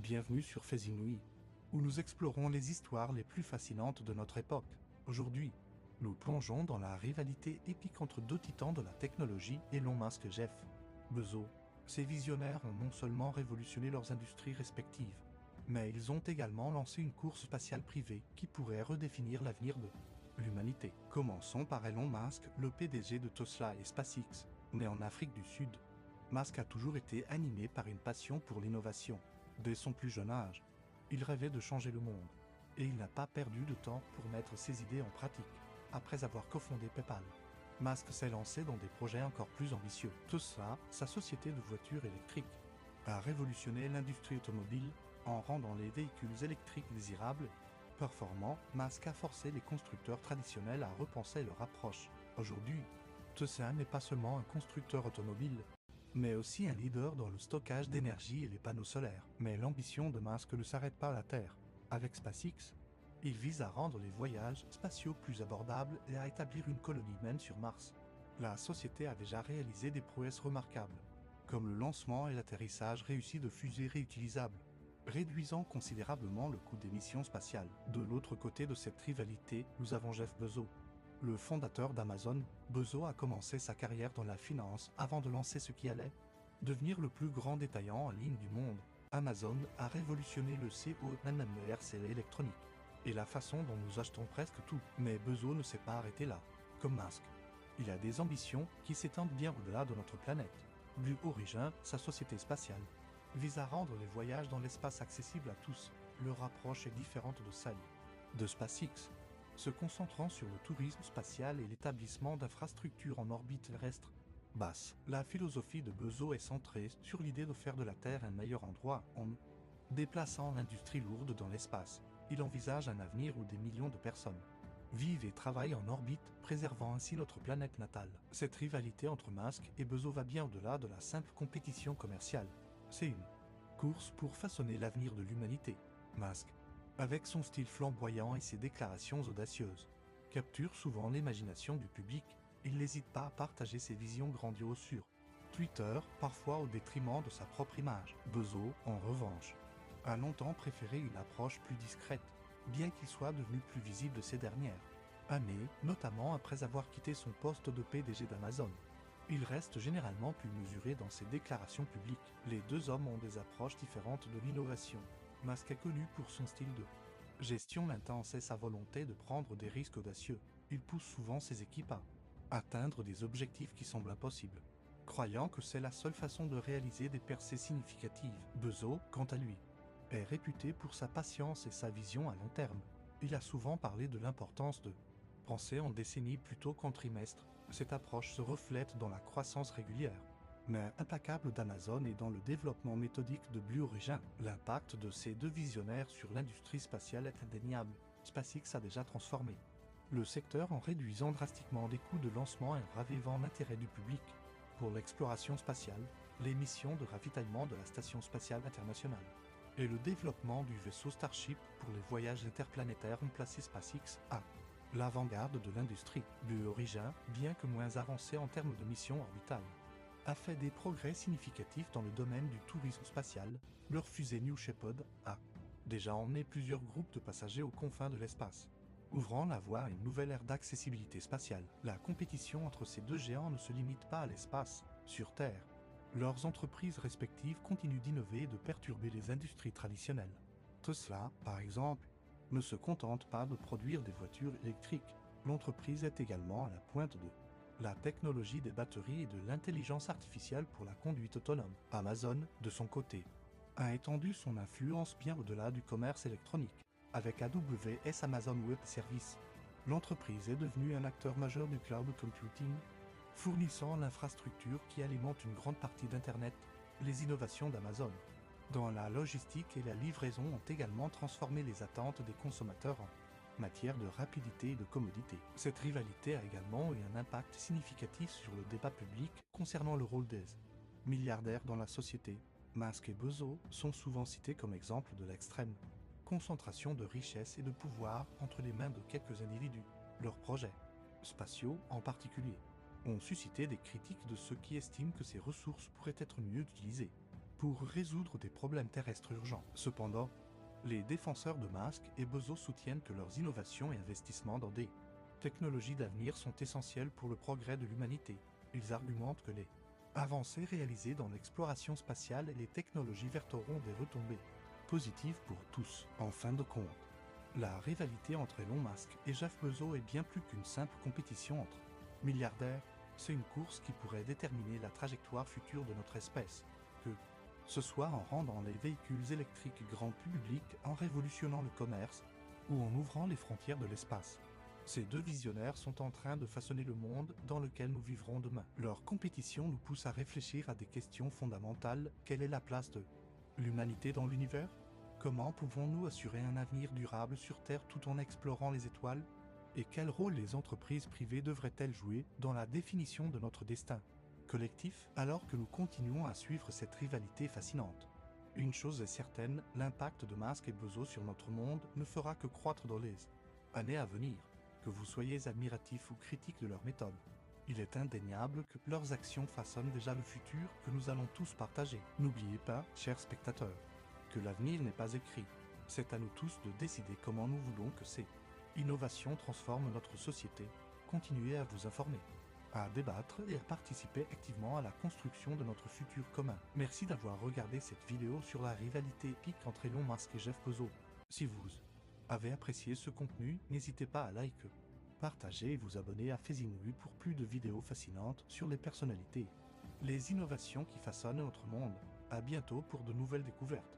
Bienvenue sur Faits Inouïs, où nous explorons les histoires les plus fascinantes de notre époque. Aujourd'hui, nous plongeons dans la rivalité épique entre deux titans de la technologie, Elon Musk et Jeff Bezos. Ces visionnaires ont non seulement révolutionné leurs industries respectives, mais ils ont également lancé une course spatiale privée qui pourrait redéfinir l'avenir de l'humanité. Commençons par Elon Musk, le PDG de Tesla et SpaceX. Né en Afrique du Sud, Musk a toujours été animé par une passion pour l'innovation. Dès son plus jeune âge, il rêvait de changer le monde, et il n'a pas perdu de temps pour mettre ses idées en pratique. Après avoir cofondé PayPal, Musk s'est lancé dans des projets encore plus ambitieux. Tesla, sa société de voitures électriques, a révolutionné l'industrie automobile en rendant les véhicules électriques désirables. Performant, Musk a forcé les constructeurs traditionnels à repenser leur approche. Aujourd'hui, Tesla n'est pas seulement un constructeur automobile, mais aussi un leader dans le stockage d'énergie et les panneaux solaires. Mais l'ambition de Musk ne s'arrête pas à la Terre. Avec SpaceX, il vise à rendre les voyages spatiaux plus abordables et à établir une colonie humaine sur Mars. La société a déjà réalisé des prouesses remarquables, comme le lancement et l'atterrissage réussi de fusées réutilisables, réduisant considérablement le coût des missions spatiales. De l'autre côté de cette rivalité, nous avons Jeff Bezos. Le fondateur d'Amazon, Bezos a commencé sa carrière dans la finance avant de lancer ce qui allait devenir le plus grand détaillant en ligne du monde. Amazon a révolutionné le commerce électronique et la façon dont nous achetons presque tout. Mais Bezos ne s'est pas arrêté là. Comme Musk, il a des ambitions qui s'étendent bien au-delà de notre planète. Blue Origin, sa société spatiale, vise à rendre les voyages dans l'espace accessibles à tous. Leur approche est différente de celle de SpaceX, se concentrant sur le tourisme spatial et l'établissement d'infrastructures en orbite terrestre basse. La philosophie de Bezos est centrée sur l'idée de faire de la Terre un meilleur endroit en déplaçant l'industrie lourde dans l'espace. Il envisage un avenir où des millions de personnes vivent et travaillent en orbite, préservant ainsi notre planète natale. Cette rivalité entre Musk et Bezos va bien au-delà de la simple compétition commerciale. C'est une course pour façonner l'avenir de l'humanité. Musk, avec son style flamboyant et ses déclarations audacieuses, capture souvent l'imagination du public. Il n'hésite pas à partager ses visions grandioses sur Twitter, parfois au détriment de sa propre image. Bezos, en revanche, a longtemps préféré une approche plus discrète, bien qu'il soit devenu plus visible ces dernières années, notamment après avoir quitté son poste de PDG d'Amazon. Il reste généralement plus mesuré dans ses déclarations publiques. Les deux hommes ont des approches différentes de l'innovation. Musk est connu pour son style de gestion intense et sa volonté de prendre des risques audacieux. Il pousse souvent ses équipes à atteindre des objectifs qui semblent impossibles, croyant que c'est la seule façon de réaliser des percées significatives. Bezos, quant à lui, est réputé pour sa patience et sa vision à long terme. Il a souvent parlé de l'importance de penser en décennies plutôt qu'en trimestres. Cette approche se reflète dans la croissance régulière, mais implacable d'Amazon et dans le développement méthodique de Blue Origin. L'impact de ces deux visionnaires sur l'industrie spatiale est indéniable. SpaceX a déjà transformé le secteur en réduisant drastiquement les coûts de lancement et en ravivant l'intérêt du public pour l'exploration spatiale, les missions de ravitaillement de la Station spatiale internationale et le développement du vaisseau Starship pour les voyages interplanétaires ont placé SpaceX à l'avant-garde de l'industrie. Blue Origin, bien que moins avancé en termes de missions orbitales, a fait des progrès significatifs dans le domaine du tourisme spatial. Leur fusée New Shepard a déjà emmené plusieurs groupes de passagers aux confins de l'espace, ouvrant la voie à une nouvelle ère d'accessibilité spatiale. La compétition entre ces deux géants ne se limite pas à l'espace. Sur Terre, leurs entreprises respectives continuent d'innover et de perturber les industries traditionnelles. Tesla, par exemple, ne se contente pas de produire des voitures électriques. L'entreprise est également à la pointe de la technologie des batteries et de l'intelligence artificielle pour la conduite autonome. Amazon, de son côté, a étendu son influence bien au-delà du commerce électronique. Avec AWS Amazon Web Services, l'entreprise est devenue un acteur majeur du cloud computing, fournissant l'infrastructure qui alimente une grande partie d'Internet. Les innovations d'Amazon dans la logistique et la livraison ont également transformé les attentes des consommateurs en matière de rapidité et de commodité. Cette rivalité a également eu un impact significatif sur le débat public concernant le rôle des milliardaires dans la société. Musk et Bezos sont souvent cités comme exemples de l'extrême concentration de richesse et de pouvoir entre les mains de quelques individus. Leurs projets spatiaux, en particulier, ont suscité des critiques de ceux qui estiment que ces ressources pourraient être mieux utilisées. pour résoudre des problèmes terrestres urgents. Cependant, les défenseurs de Musk et Bezos soutiennent que leurs innovations et investissements dans des technologies d'avenir sont essentielles pour le progrès de l'humanité. Ils argumentent que les avancées réalisées dans l'exploration spatiale et les technologies vertes auront des retombées positives pour tous. En fin de compte, la rivalité entre Elon Musk et Jeff Bezos est bien plus qu'une simple compétition entre milliardaires. C'est une course qui pourrait déterminer la trajectoire future de notre espèce, que ce soit en rendant les véhicules électriques grand public, en révolutionnant le commerce ou en ouvrant les frontières de l'espace. Ces deux visionnaires sont en train de façonner le monde dans lequel nous vivrons demain. Leur compétition nous pousse à réfléchir à des questions fondamentales. Quelle est la place de l'humanité dans l'univers? Comment pouvons-nous assurer un avenir durable sur Terre tout en explorant les étoiles? Et quel rôle les entreprises privées devraient-elles jouer dans la définition de notre destin collectif, alors que nous continuons à suivre cette rivalité fascinante? Une chose est certaine, l'impact de Musk et Bezos sur notre monde ne fera que croître dans les années à venir. Que vous soyez admiratif ou critique de leurs méthodes, il est indéniable que leurs actions façonnent déjà le futur que nous allons tous partager. N'oubliez pas, chers spectateurs, que l'avenir n'est pas écrit. C'est à nous tous de décider comment nous voulons que ces innovations transforment notre société. Continuez à vous informer, à débattre et à participer activement à la construction de notre futur commun. Merci d'avoir regardé cette vidéo sur la rivalité épique entre Elon Musk et Jeff Bezos. Si vous avez apprécié ce contenu, n'hésitez pas à liker, partager et vous abonner à Faisinouille pour plus de vidéos fascinantes sur les personnalités, les innovations qui façonnent notre monde. À bientôt pour de nouvelles découvertes.